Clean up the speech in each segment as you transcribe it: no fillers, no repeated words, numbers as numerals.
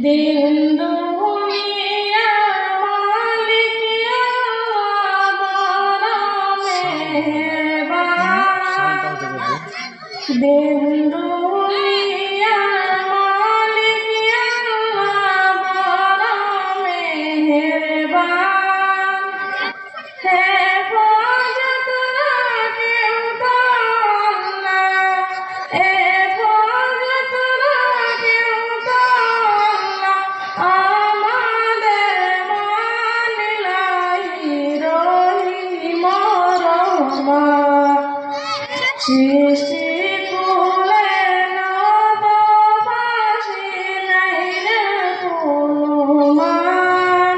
দিন দুনিয়া মালিক আল্লাহ বড় মেহেরবান। দিন দুনিয়া মালিক আল্লাহ বড় মেহেরবান। হেফাজত রাখেন তো আল্লাহ, হেফাজত রাখেন তো আল্লাহ আমাদের মানিলাই রহিম রহমান। সৃষ্টি কুলে নববাসী নাই রে কুলমান।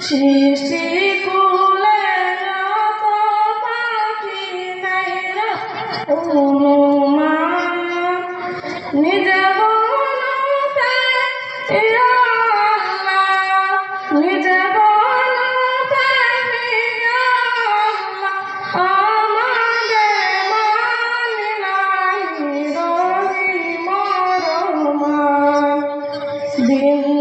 সৃষ্টি কুলে নববাসী নাই রে কুলমান। নিজ বলতে ইয়া আল্লাহ, নিজ বলতে ইয়া আল্লাহ আমাদের মানিলাই রহিম রহমান। দিন